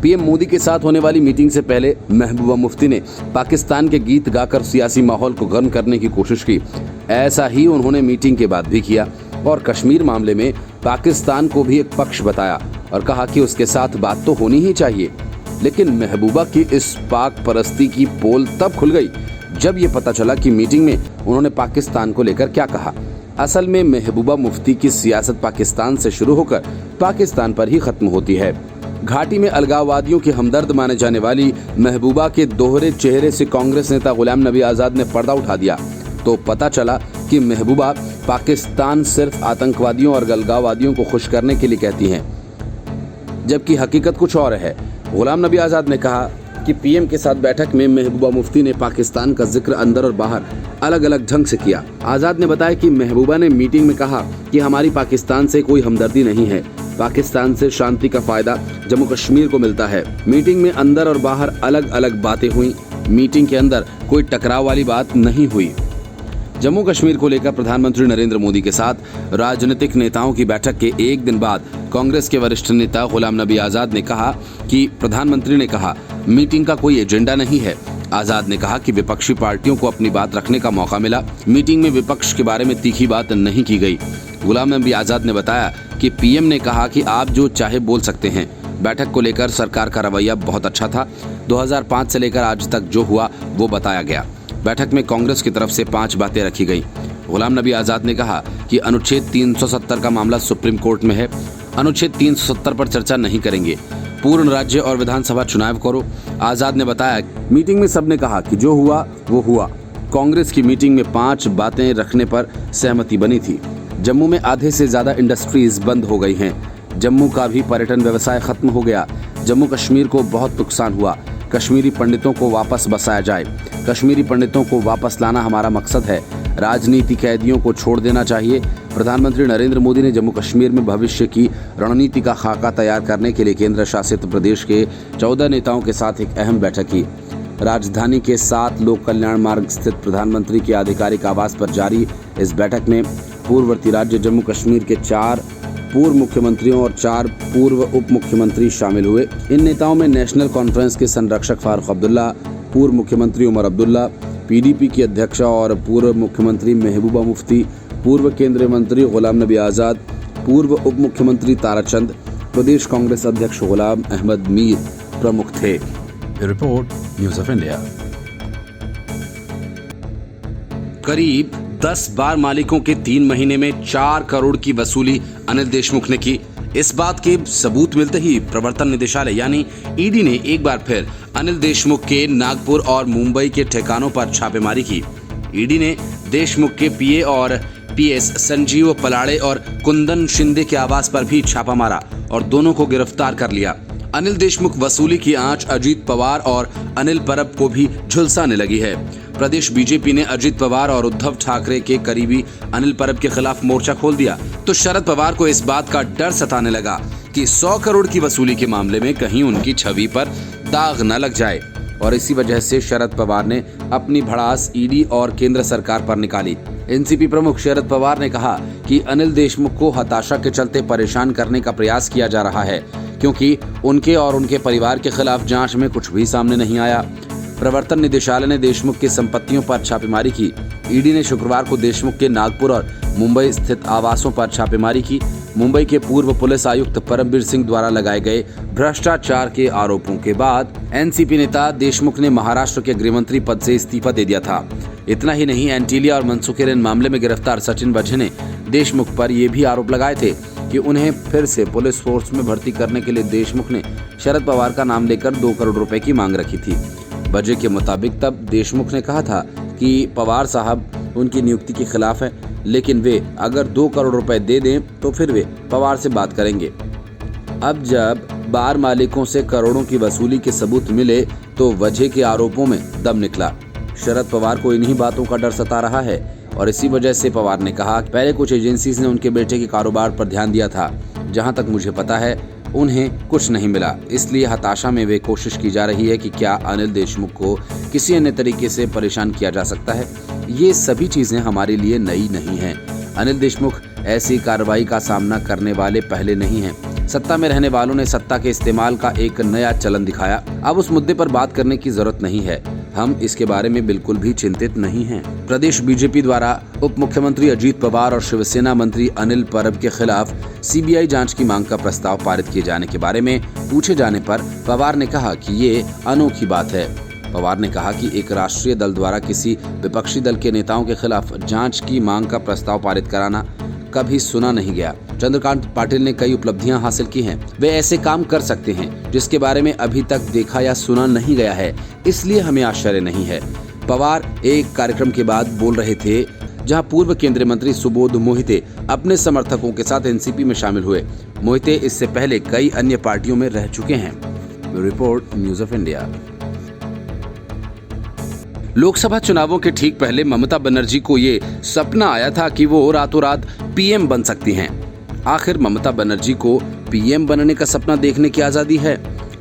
PM Modi के साथ होने वाली मीटिंग से पहले महबूबा मुफ्ती ने पाकिस्तान के गीत गाकर सियासी माहौल को गर्म करने की कोशिश की। ऐसा ही उन्होंने मीटिंग के बाद भी किया और कश्मीर मामले में पाकिस्तान को भी एक पक्ष बताया और कहा कि उसके साथ बात तो होनी ही चाहिए। लेकिन महबूबा की इस पाक परस्ती की पोल तब खुल गई जब ये पता चला कि मीटिंग में उन्होंने पाकिस्तान को लेकर क्या कहा। असल में महबूबा मुफ्ती की सियासत पाकिस्तान से शुरू होकर पाकिस्तान पर ही खत्म होती है। घाटी में अलगाववादियों की हमदर्द माने जाने वाली महबूबा के दोहरे चेहरे से कांग्रेस नेता गुलाम नबी आजाद ने पर्दा उठा दिया तो पता चला कि महबूबा पाकिस्तान सिर्फ आतंकवादियों और अलगाववादियों को खुश करने के लिए कहती हैं, जबकि हकीकत कुछ और है। गुलाम नबी आजाद ने कहा कि पीएम के साथ बैठक में महबूबा मुफ्ती ने पाकिस्तान का जिक्र अंदर और बाहर अलग अलग ढंग से किया। आजाद ने बताया कि महबूबा ने मीटिंग में कहा कि हमारी पाकिस्तान से कोई हमदर्दी नहीं है, पाकिस्तान से शांति का फायदा जम्मू कश्मीर को मिलता है। मीटिंग में अंदर और बाहर अलग अलग बातें हुई। मीटिंग के अंदर कोई टकराव वाली बात नहीं हुई। जम्मू कश्मीर को लेकर प्रधानमंत्री नरेंद्र मोदी के साथ राजनीतिक नेताओं की बैठक के एक दिन बाद कांग्रेस के वरिष्ठ नेता गुलाम नबी आजाद ने कहा कि प्रधानमंत्री ने कहा मीटिंग का कोई एजेंडा नहीं है। आजाद ने कहा कि विपक्षी पार्टियों को अपनी बात रखने का मौका मिला। मीटिंग में विपक्ष के बारे में तीखी बात नहीं की गई। गुलाम नबी आजाद ने बताया कि पीएम ने कहा कि आप जो चाहे बोल सकते हैं। बैठक को लेकर सरकार का रवैया बहुत अच्छा था। 2005 से लेकर आज तक जो हुआ वो बताया गया। बैठक में कांग्रेस की तरफ से 5 बातें रखी गई। गुलाम नबी आजाद ने कहा कि अनुच्छेद 370 का मामला सुप्रीम कोर्ट में है। अनुच्छेद 370 पर चर्चा नहीं करेंगे। पूर्ण राज्य और विधानसभा चुनाव करो। आजाद ने बताया मीटिंग में सबने कहा कि जो हुआ वो हुआ। कांग्रेस की मीटिंग में 5 बातें रखने पर सहमति बनी थी। जम्मू में आधे से ज्यादा इंडस्ट्रीज बंद हो गई हैं। जम्मू का भी पर्यटन व्यवसाय खत्म हो गया। जम्मू कश्मीर को बहुत नुकसान हुआ। कश्मीरी पंडितों को वापस बसाया जाए। कश्मीरी पंडितों को वापस लाना हमारा मकसद है। राजनीति कैदियों को छोड़ देना चाहिए। प्रधानमंत्री नरेंद्र मोदी ने जम्मू कश्मीर में भविष्य की रणनीति का खाका तैयार करने के लिए केंद्र शासित प्रदेश के 14 नेताओं के साथ एक अहम बैठक की। राजधानी के 7 लोक कल्याण मार्ग स्थित प्रधानमंत्री के आधिकारिक आवास पर जारी इस बैठक में पूर्ववर्ती राज्य जम्मू कश्मीर के 4 पूर्व मुख्यमंत्रियों और 4 पूर्व उप मुख्यमंत्री शामिल हुए। इन नेताओं में नेशनल कॉन्फ्रेंस के संरक्षक फारूक अब्दुल्ला, पूर्व मुख्यमंत्री उमर अब्दुल्ला, पीडीपी की अध्यक्षा और पूर्व मुख्यमंत्री महबूबा मुफ्ती, पूर्व केंद्रीय मंत्री गुलाम नबी आजाद, पूर्व उप मुख्यमंत्री ताराचंद, प्रदेश कांग्रेस अध्यक्ष गुलाम अहमद मीर प्रमुख थे। Report news of India. करीब 10 बार मालिकों के 3 महीने में 4 करोड़ की वसूली अनिल देशमुख ने की। इस बात के सबूत मिलते ही प्रवर्तन निदेशालय यानी ईडी ने एक बार फिर अनिल देशमुख के नागपुर और मुंबई के ठिकानों पर छापेमारी की। ईडी ने देशमुख के पीए और पीएस संजीव पलाड़े और कुंदन शिंदे के आवास पर भी छापा मारा और दोनों को गिरफ्तार कर लिया। अनिल देशमुख वसूली की आंच अजीत पवार और अनिल परब को भी झुलसाने लगी है। प्रदेश बीजेपी ने अजीत पवार और उद्धव ठाकरे के करीबी अनिल परब के खिलाफ मोर्चा खोल दिया तो शरद पवार को इस बात का डर सताने लगा कि 100 करोड़ की वसूली के मामले में कहीं उनकी छवि पर दाग न लग जाए और इसी वजह से शरद पवार ने अपनी भड़ास ईडी और केंद्र सरकार पर निकाली। एनसीपी प्रमुख शरद पवार ने कहा कि अनिल देशमुख को हताशा के चलते परेशान करने का प्रयास किया जा रहा है क्योंकि उनके और उनके परिवार के खिलाफ जांच में कुछ भी सामने नहीं आया। प्रवर्तन निदेशालय ने देशमुख की संपत्तियों पर छापेमारी की। ईडी ने शुक्रवार को देशमुख के नागपुर और मुंबई स्थित आवासों पर छापेमारी की। मुंबई के पूर्व पुलिस आयुक्त परमबीर सिंह द्वारा लगाए गए भ्रष्टाचार के आरोपों के बाद एनसीपी नेता देशमुख ने महाराष्ट्र के गृहमंत्री पद से इस्तीफा दे दिया था। इतना ही नहीं, एंटीलिया और मनसुखेर मामले में गिरफ्तार सचिन बझे ने देशमुख पर ये भी आरोप लगाए थे कि उन्हें फिर से पुलिस फोर्स में भर्ती करने के लिए देशमुख ने शरद पवार का नाम लेकर 2 करोड़ रुपए की मांग रखी थी। बजे के मुताबिक तब देशमुख ने कहा था कि पवार साहब उनकी नियुक्ति के खिलाफ है, लेकिन वे अगर 2 करोड़ रुपए दे दें तो फिर वे पवार से बात करेंगे। अब जब बार मालिकों से करोड़ों की वसूली के सबूत मिले तो वजह के आरोपों में दम निकला। शरद पवार को इन्हीं बातों का डर सता रहा है और इसी वजह से पवार ने कहा पहले कुछ एजेंसीज ने उनके बेटे के कारोबार पर ध्यान दिया था, जहां तक मुझे पता है उन्हें कुछ नहीं मिला। इसलिए हताशा में वे कोशिश की जा रही है कि क्या अनिल देशमुख को किसी अन्य तरीके से परेशान किया जा सकता है। ये सभी चीजें हमारे लिए नई नहीं हैं। अनिल देशमुख ऐसी कार्रवाई का सामना करने वाले पहले नहीं हैं। सत्ता में रहने वालों ने सत्ता के इस्तेमाल का एक नया चलन दिखाया। अब उस मुद्दे पर बात करने की जरूरत नहीं है, हम इसके बारे में बिल्कुल भी चिंतित नहीं हैं। प्रदेश बीजेपी द्वारा उप मुख्यमंत्री अजीत पवार और शिवसेना मंत्री अनिल परब के खिलाफ सीबीआई जांच की मांग का प्रस्ताव पारित किए जाने के बारे में पूछे जाने पर पवार ने कहा कि ये अनोखी बात है। पवार ने कहा कि एक राष्ट्रीय दल द्वारा किसी विपक्षी दल के नेताओं के खिलाफ जांच की मांग का प्रस्ताव पारित कराना कभी सुना नहीं गया। चंद्रकांत पाटिल ने कई उपलब्धियां हासिल की हैं। वे ऐसे काम कर सकते हैं जिसके बारे में अभी तक देखा या सुना नहीं गया है, इसलिए हमें आश्चर्य नहीं है। पवार एक कार्यक्रम के बाद बोल रहे थे जहां पूर्व केंद्रीय मंत्री सुबोध मोहिते अपने समर्थकों के साथ एनसीपी में शामिल हुए। मोहिते इससे पहले कई अन्य पार्टियों में रह चुके हैं। Report news of India. Lok Sabha चुनावों के ठीक पहले ममता बनर्जी को ये सपना आया था कि वो रातों रात पीएम बन सकती हैं। आखिर ममता बनर्जी को पीएम बनने का सपना देखने की आजादी है।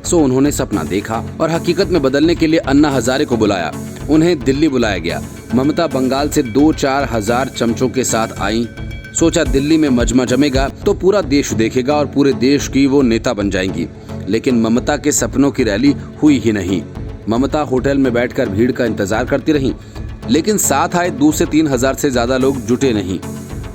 सो उन्होंने सपना देखा और हकीकत में बदलने के लिए अन्ना हजारे को बुलाया। उन्हें दिल्ली बुलाया गया। ममता बंगाल से 2-4 हजार चमचों के साथ आई। सोचा दिल्ली में मजमा जमेगा तो पूरा देश देखेगा और पूरे देश की वो नेता बन जाएंगी। लेकिन ममता के सपनों की रैली हुई ही नहीं। ममता होटल में बैठकर भीड़ का इंतजार करती रहीं, लेकिन साथ आए 2 से 3 हजार से ज्यादा लोग जुटे नहीं।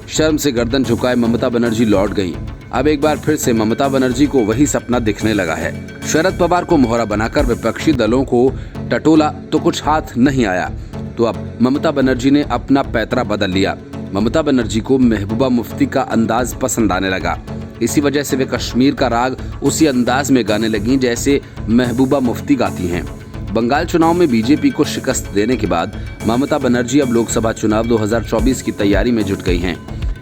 शर्म से गर्दन झुकाए ममता बनर्जी लौट गईं। अब एक बार फिर से ममता बनर्जी को वही सपना दिखने लगा है। शरद पवार को मोहरा बनाकर विपक्षी दलों को टटोला तो कुछ हाथ नहीं आया, तो अब ममता बनर्जी ने अपना पैतरा बदल लिया। ममता बनर्जी को महबूबा मुफ्ती का अंदाज पसंद आने लगा। इसी वजह से वे कश्मीर का राग उसी अंदाज में गाने लगी जैसे महबूबा मुफ्ती गाती हैं। बंगाल चुनाव में बीजेपी को शिकस्त देने के बाद ममता बनर्जी अब लोकसभा चुनाव 2024 की तैयारी में जुट गई हैं।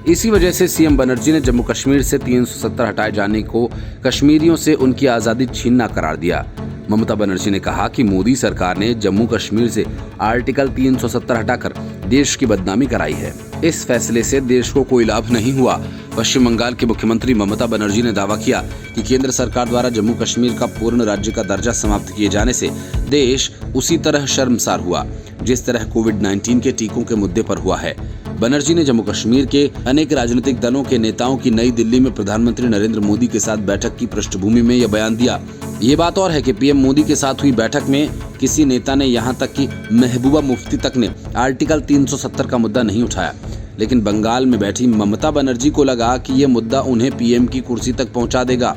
इसी वजह से सीएम बनर्जी ने जम्मू कश्मीर से 370 हटाए जाने को कश्मीरियों से उनकी आजादी छीनना करार दिया। ममता बनर्जी ने कहा कि मोदी सरकार ने जम्मू कश्मीर से आर्टिकल 370 हटाकर देश की बदनामी कराई है। इस फैसले से देश को कोई लाभ नहीं हुआ। पश्चिम बंगाल के मुख्यमंत्री ममता बनर्जी ने दावा किया कि केंद्र सरकार द्वारा जम्मू कश्मीर का पूर्ण राज्य का दर्जा समाप्त किए जाने से देश उसी तरह शर्मसार हुआ जिस तरह कोविड-19 के टीकों के मुद्दे पर हुआ है। बनर्जी ने जम्मू कश्मीर के अनेक राजनीतिक दलों के नेताओं की नई दिल्ली में प्रधानमंत्री नरेंद्र मोदी के साथ बैठक की पृष्ठभूमि में यह बयान दिया। ये बात और है कि पीएम मोदी के साथ हुई बैठक में किसी नेता ने यहाँ तक कि महबूबा मुफ्ती तक ने आर्टिकल 370 का मुद्दा नहीं उठाया, लेकिन बंगाल में बैठी ममता बनर्जी को लगा कि ये मुद्दा उन्हें पीएम की कुर्सी तक पहुंचा देगा,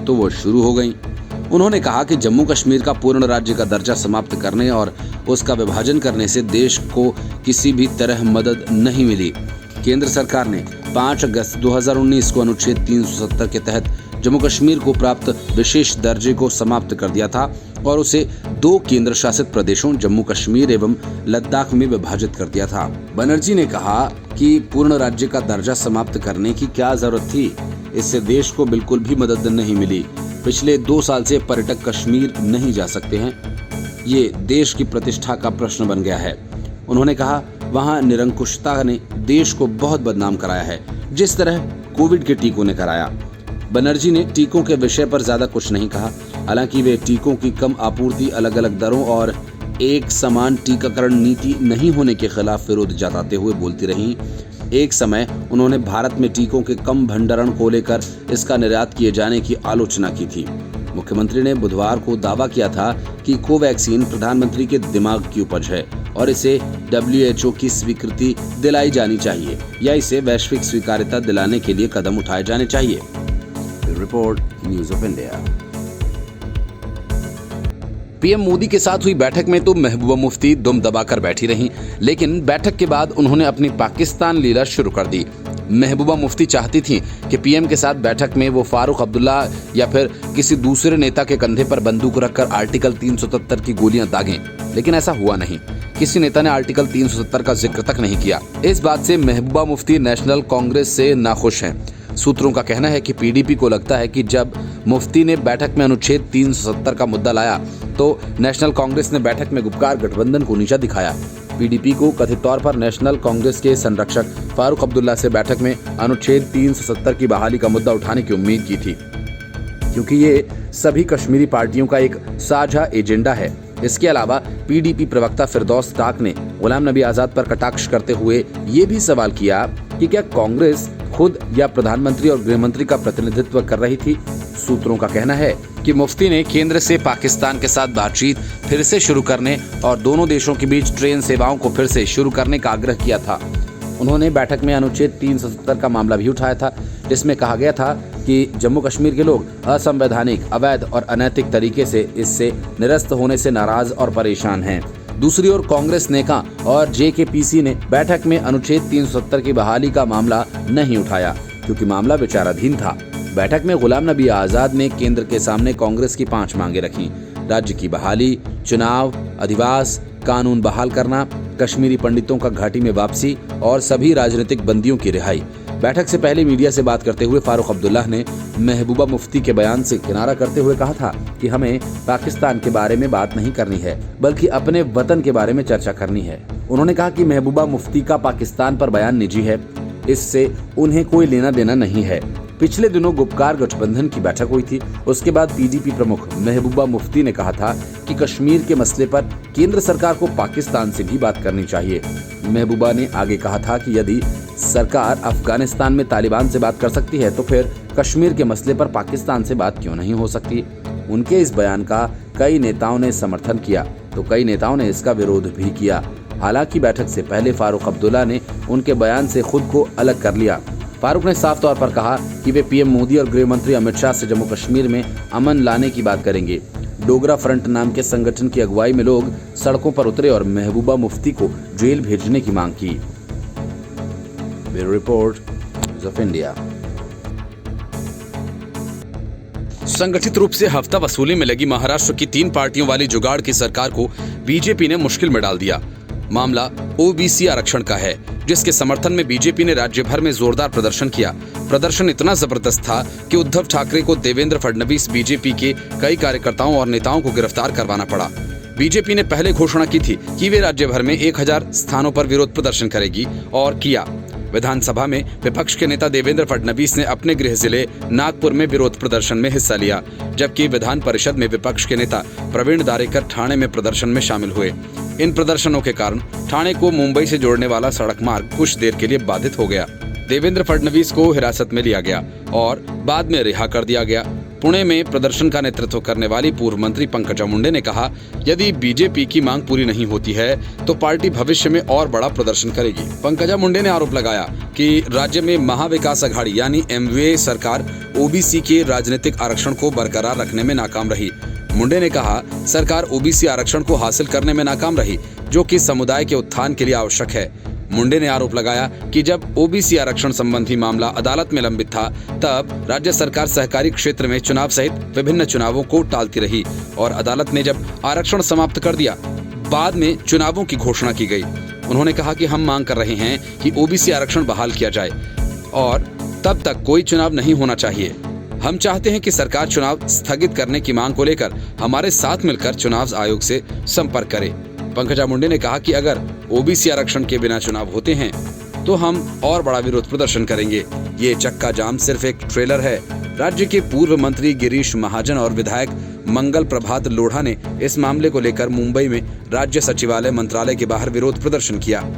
तो वो शुरू हो गईं। उन्होंने कहा कि जम्मू कश्मीर का पूर्ण राज्य का दर्जा समाप्त करने और उसका विभाजन करने से देश को किसी भी तरह मदद नहीं मिली। केंद्र सरकार ने 5 अगस्त 2019 को अनुच्छेद 370 के तहत जम्मू कश्मीर को प्राप्त विशेष दर्जे को समाप्त कर दिया था और उसे 2 केंद्र शासित प्रदेशों जम्मू कश्मीर एवं लद्दाख में विभाजित कर दिया था। बनर्जी ने कहा कि पूर्ण राज्य का दर्जा समाप्त करने की क्या जरूरत थी, इससे देश को बिल्कुल भी मदद नहीं मिली। पिछले 2 साल से पर्यटक कश्मीर नहीं जा सकते हैं, ये देश की प्रतिष्ठा का प्रश्न बन गया है। उन्होंने कहा वहाँ निरंकुशता ने देश को बहुत बदनाम कराया है, जिस तरह कोविड के टीकों ने कराया। बनर्जी ने टीकों के विषय पर ज्यादा कुछ नहीं कहा। हालांकि वे टीकों की कम आपूर्ति, अलग अलग दरों और एक समान टीकाकरण नीति नहीं होने के खिलाफ विरोध जताते हुए बोलती रहीं। एक समय उन्होंने भारत में टीकों के कम भंडारण को लेकर इसका निर्यात किए जाने की आलोचना की थी। मुख्यमंत्री ने बुधवार को दावा किया था कि कोवैक्सीन प्रधानमंत्री के दिमाग की उपज है और इसे WHO की स्वीकृति दिलाई जानी चाहिए या इसे वैश्विक स्वीकार्यता दिलाने के लिए कदम उठाए जाने चाहिए। Report news of India. PM Modi के साथ हुई बैठक में तो महबूबा मुफ्ती दुम दबाकर बैठी रहीं, लेकिन बैठक के बाद उन्होंने अपनी पाकिस्तान लीला शुरू कर दी। महबूबा मुफ्ती चाहती थी कि पीएम के साथ बैठक में वो फारूक अब्दुल्ला या फिर किसी दूसरे नेता के कंधे पर बंदूक रखकर आर्टिकल 370 की गोलियां दागें, लेकिन ऐसा हुआ नहीं। किसी नेता ने आर्टिकल 370 का जिक्र तक नहीं किया। इस बात से महबूबा मुफ्ती नेशनल कांग्रेस से नाखुश हैं। सूत्रों का कहना है कि पीडीपी को लगता है कि जब मुफ्ती ने बैठक में अनुच्छेद 370 का मुद्दा लाया तो नेशनल कांग्रेस ने बैठक में गुपकार गठबंधन को नीचा दिखाया। पीडीपी को कथित तौर पर नेशनल कांग्रेस के संरक्षक फारूक अब्दुल्ला से बैठक में अनुच्छेद 370 की बहाली का मुद्दा उठाने की उम्मीद की थी, क्योंकि ये सभी कश्मीरी पार्टियों का एक साझा एजेंडा है। इसके अलावा पीडीपी प्रवक्ता फिरदौस ताक ने गुलाम नबी आजाद पर कटाक्ष करते हुए ये भी सवाल किया कि क्या कांग्रेस खुद या प्रधानमंत्री और गृह मंत्री का प्रतिनिधित्व कर रही थी। सूत्रों का कहना है कि मुफ्ती ने केंद्र से पाकिस्तान के साथ बातचीत फिर से शुरू करने और दोनों देशों के बीच ट्रेन सेवाओं को फिर से शुरू करने का आग्रह किया था। उन्होंने बैठक में अनुच्छेद 370 का मामला भी उठाया था, जिसमें कहा गया था कि जम्मू कश्मीर के लोग असंवैधानिक, अवैध और अनैतिक तरीके से इससे निरस्त होने से नाराज और परेशान हैं। दूसरी ओर कांग्रेस नेता और जेकेपीसी ने बैठक में अनुच्छेद 370 की बहाली का मामला नहीं उठाया, क्योंकि मामला विचाराधीन था। बैठक में गुलाम नबी आजाद ने केंद्र के सामने कांग्रेस की 5 मांगे रखी। राज्य की बहाली, चुनाव, अधिवास, कानून बहाल करना, कश्मीरी पंडितों का घाटी में वापसी और सभी राजनीतिक बंदियों की रिहाई। बैठक से पहले मीडिया से बात करते हुए फारूक अब्दुल्ला ने महबूबा मुफ्ती के बयान से किनारा करते हुए कहा था कि हमें पाकिस्तान के बारे में बात नहीं करनी है, बल्कि अपने वतन के बारे में चर्चा करनी है। उन्होंने कहा कि महबूबा मुफ्ती का पाकिस्तान पर बयान निजी है, इससे उन्हें कोई लेना देना नहीं है। पिछले दिनों गुपकार गठबंधन की बैठक हुई थी। उसके बाद पीडीपी प्रमुख महबूबा मुफ्ती ने कहा था कि कश्मीर के मसले पर केंद्र सरकार को पाकिस्तान से भी बात करनी चाहिए। महबूबा ने आगे कहा था कि यदि सरकार अफगानिस्तान में तालिबान से बात कर सकती है तो फिर कश्मीर के मसले पर पाकिस्तान से बात क्यों नहीं हो सकती। उनके इस बयान का कई नेताओं ने समर्थन किया तो कई नेताओं ने इसका विरोध भी किया। हालांकि बैठक से पहले फारूक अब्दुल्ला ने उनके बयान से खुद को अलग कर लिया। फारूक ने साफ तौर पर कहा कि वे पीएम मोदी और गृह मंत्री अमित शाह से जम्मू कश्मीर में अमन लाने की बात करेंगे। डोगरा फ्रंट नाम के संगठन की अगुवाई में लोग सड़कों पर उतरे और महबूबा मुफ्ती को जेल भेजने की मांग की। Bureau report, times of India. संगठित रूप से हफ्ता वसूली में लगी महाराष्ट्र की 3 पार्टियों वाली जुगाड़ की सरकार को बीजेपी ने मुश्किल में डाल दिया। मामला ओबीसी आरक्षण का है, जिसके समर्थन में बीजेपी ने राज्य भर में जोरदार प्रदर्शन किया। प्रदर्शन इतना जबरदस्त था कि उद्धव ठाकरे को देवेंद्र फडणवीस, बीजेपी के कई कार्यकर्ताओं और नेताओं को गिरफ्तार करवाना पड़ा। बीजेपी ने पहले घोषणा की थी कि वे राज्य भर में 1000 स्थानों पर विरोध प्रदर्शन करेगी, और किया। विधानसभा में विपक्ष के नेता देवेंद्र फडणवीस ने अपने गृह जिले नागपुर में विरोध प्रदर्शन में हिस्सा लिया, जबकि विधान परिषद में विपक्ष के नेता प्रवीण दारेकर ठाणे में प्रदर्शन में शामिल हुए। इन प्रदर्शनों के कारण ठाणे को मुंबई से जोड़ने वाला सड़क मार्ग कुछ देर के लिए बाधित हो गया। देवेंद्र फडणवीस को हिरासत में लिया गया और बाद में रिहा कर दिया गया। पुणे में प्रदर्शन का नेतृत्व करने वाली पूर्व मंत्री पंकजा मुंडे ने कहा, यदि बीजेपी की मांग पूरी नहीं होती है तो पार्टी भविष्य में और बड़ा प्रदर्शन करेगी। पंकजा मुंडे ने आरोप लगाया कि राज्य में महाविकास अघाड़ी यानी एमवीए सरकार ओबीसी के राजनीतिक आरक्षण को बरकरार रखने में नाकाम रही। मुंडे ने कहा, सरकार ओबीसी आरक्षण को हासिल करने में नाकाम रही, जो कि समुदाय के उत्थान के लिए आवश्यक है। मुंडे ने आरोप लगाया कि जब ओबीसी आरक्षण संबंधी मामला अदालत में लंबित था, तब राज्य सरकार सहकारी क्षेत्र में चुनाव सहित विभिन्न चुनावों को टालती रही और अदालत ने जब आरक्षण समाप्त कर दिया, बाद में चुनावों की घोषणा की गई। उन्होंने कहा कि हम मांग कर रहे हैं कि ओबीसी आरक्षण बहाल किया जाए और तब तक कोई चुनाव नहीं होना चाहिए। हम चाहते हैं कि सरकार चुनाव स्थगित करने की मांग को लेकर हमारे साथ मिलकर चुनाव आयोग से संपर्क करे। पंकजा मुंडे ने कहा कि अगर ओबीसी आरक्षण के बिना चुनाव होते हैं तो हम और बड़ा विरोध प्रदर्शन करेंगे। ये चक्का जाम सिर्फ एक ट्रेलर है। राज्य के पूर्व मंत्री गिरीश महाजन और विधायक मंगल प्रभात लोढ़ा ने इस मामले को लेकर मुंबई में राज्य सचिवालय मंत्रालय के बाहर विरोध प्रदर्शन किया।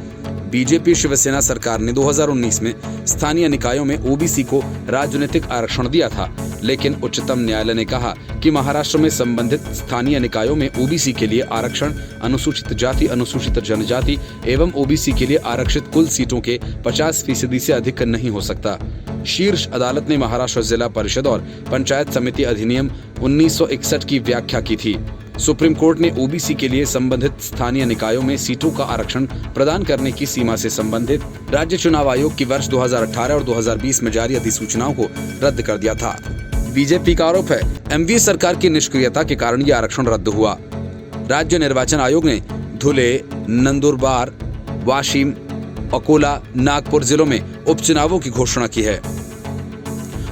बीजेपी शिवसेना सरकार ने 2019 में स्थानीय निकायों में ओबीसी को राजनीतिक आरक्षण दिया था, लेकिन उच्चतम न्यायालय ने कहा कि महाराष्ट्र में संबंधित स्थानीय निकायों में ओबीसी के लिए आरक्षण अनुसूचित जाति, अनुसूचित जनजाति एवं ओबीसी के लिए आरक्षित कुल सीटों के 50% से अधिक नहीं हो सकता। शीर्ष अदालत ने महाराष्ट्र जिला परिषद और पंचायत समिति अधिनियम 1961 की व्याख्या की थी। सुप्रीम कोर्ट ने ओबीसी के लिए संबंधित स्थानीय निकायों में सीटों का आरक्षण प्रदान करने की सीमा से संबंधित राज्य चुनाव आयोग की वर्ष 2018 और 2020 में जारी अधिसूचनाओं को रद्द कर दिया था। बीजेपी का आरोप है, एमवीए सरकार की निष्क्रियता के कारण ये आरक्षण रद्द हुआ। राज्य निर्वाचन आयोग ने धुले, नंदुरबार, वाशिम, अकोला, नागपुर जिलों में उपचुनावों की घोषणा की है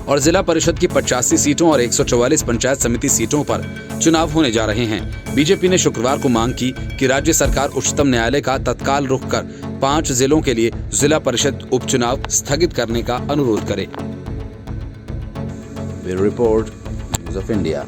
और जिला परिषद की 85 सीटों और 144 पंचायत समिति सीटों पर चुनाव होने जा रहे हैं। बीजेपी ने शुक्रवार को मांग की कि राज्य सरकार उच्चतम न्यायालय का तत्काल रुख कर 5 जिलों के लिए जिला परिषद उपचुनाव स्थगित करने का अनुरोध करे। Bureau report, times of India.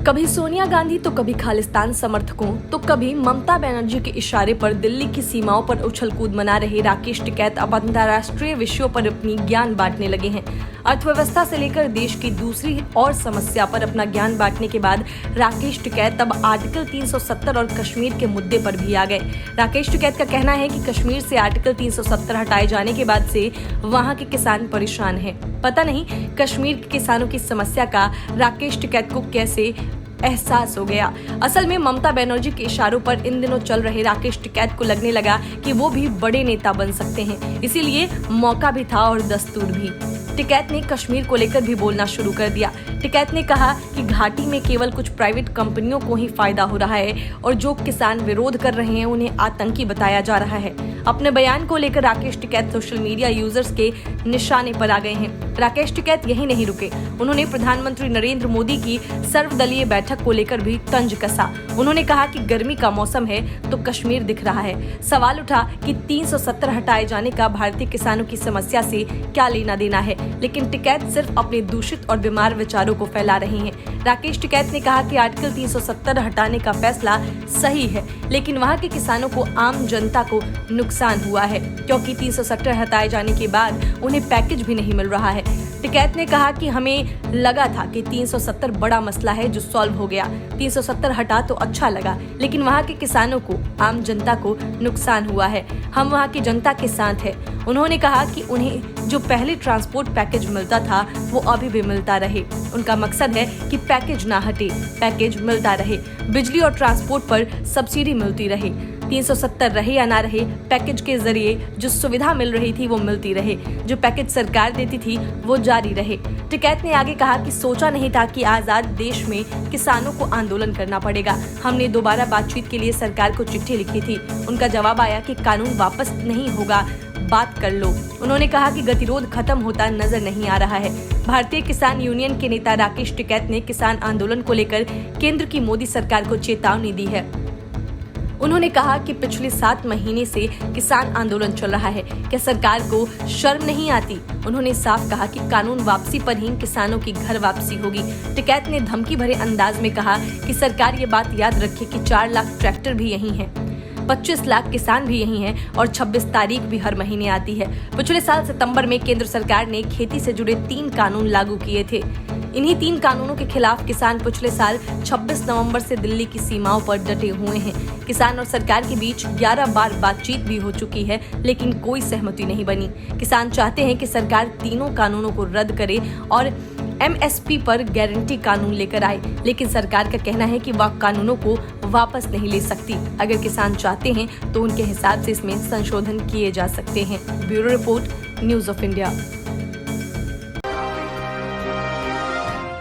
कभी सोनिया गांधी तो कभी खालिस्तान समर्थकों तो कभी ममता बनर्जी के इशारे पर दिल्ली की सीमाओं पर उछल कूद मना रहे राकेश टिकैत अब अंतर्राष्ट्रीय विषयों पर अपनी ज्ञान बांटने लगे हैं। अर्थव्यवस्था से लेकर देश की दूसरी और समस्या पर अपना ज्ञान बांटने के बाद राकेश टिकैत अब आर्टिकल 370 और कश्मीर के मुद्दे पर भी आ गए। राकेश टिकैत का कहना है कि कश्मीर से आर्टिकल 370 हटाए जाने के बाद से वहां के किसान परेशान हैं। पता नहीं कश्मीर के किसानों की समस्या का राकेश टिकैत को कैसे एहसास हो गया। असल में ममता बनर्जी के इशारों पर इन दिनों चल रहे राकेश टिकैत को लगने लगा कि वो भी बड़े नेता बन सकते हैं, इसीलिए मौका भी था और दस्तूर भी। टिकैत ने कश्मीर को लेकर भी बोलना शुरू कर दिया। टिकैत ने कहा कि घाटी में केवल कुछ प्राइवेट कंपनियों को ही फायदा हो रहा है और जो किसान विरोध कर रहे हैं उन्हें आतंकी बताया जा रहा है। अपने बयान को लेकर Rakesh Tikait social media users के निशाने पर आ गए हैं। राकेश टिकैत यहीं नहीं रुके, उन्होंने प्रधानमंत्री नरेंद्र मोदी की सर्वदलीय बैठक को लेकर भी तंज कसा। उन्होंने कहा कि गर्मी का मौसम है तो कश्मीर दिख रहा है। सवाल उठा कि 370 हटाए जाने का भारतीय किसानों की समस्या से क्या लेना देना है, लेकिन टिकैत सिर्फ अपने दूषित और बीमार विचारों को फैला रहे हैं। राकेश टिकैत ने कहा कि आर्टिकल 370 हटाने का फैसला सही है, लेकिन वहां के किसानों को, आम जनता को नुकसान हुआ है, क्योंकि 370 हटाए जाने के बाद उन्हें पैकेज भी नहीं मिल रहा है। टिकैत ने कहा कि हमें लगा था कि 370 बड़ा मसला है जो सॉल्व हो गया, 370 हटा तो अच्छा लगा, लेकिन वहाँ के किसानों को, आम जनता को नुकसान हुआ है। हम वहाँ की जनता के साथ हैं। उन्होंने कहा कि उन्हें जो पहले ट्रांसपोर्ट पैकेज मिलता था वो अभी भी मिलता रहे। उनका मकसद है कि पैकेज ना हटे, पैकेज मिलता रहे, बिजली और ट्रांसपोर्ट पर सब्सिडी मिलती रहे। 370 रहे या ना रहे, पैकेज के जरिए जो सुविधा मिल रही थी वो मिलती रहे, जो पैकेज सरकार देती थी वो जारी रहे। टिकैत ने आगे कहा कि सोचा नहीं था कि आजाद देश में किसानों को आंदोलन करना पड़ेगा। हमने दोबारा बातचीत के लिए सरकार को चिट्ठी लिखी थी। उनका जवाब आया कि कानून वापस नहीं होगा, बात कर लो। उन्होंने कहा कि गतिरोध खत्म होता नजर नहीं आ रहा है। भारतीय किसान यूनियन के नेता राकेश टिकैत ने किसान आंदोलन को लेकर केंद्र की मोदी सरकार को चेतावनी दी है। उन्होंने कहा कि पिछले 7 महीने से किसान आंदोलन चल रहा है, क्या सरकार को शर्म नहीं आती? उन्होंने साफ कहा कि कानून वापसी पर ही किसानों की घर वापसी होगी। टिकैत ने धमकी भरे अंदाज में कहा कि सरकार ये बात याद रखे कि 4 लाख ट्रैक्टर भी यही हैं, 25 लाख किसान भी यही हैं और 26 तारीख भी हर महीने आती है। पिछले साल सितंबर में केंद्र सरकार ने खेती से जुड़े 3 कानून लागू किए थे। इन्हीं 3 कानूनों के खिलाफ किसान पिछले साल 26 नवंबर से दिल्ली की सीमाओं पर डटे हुए हैं। किसान और सरकार के बीच 11 बार बातचीत भी हो चुकी है, लेकिन कोई सहमति नहीं बनी। किसान चाहते हैं कि सरकार तीनों कानूनों को रद्द करे और MSP पर गारंटी कानून लेकर आए, लेकिन सरकार का कहना है कि वह कानूनों को वापस नहीं ले सकती। अगर किसान चाहते हैं तो उनके हिसाब से इसमें संशोधन किए जा सकते हैं। Bureau report, news of India.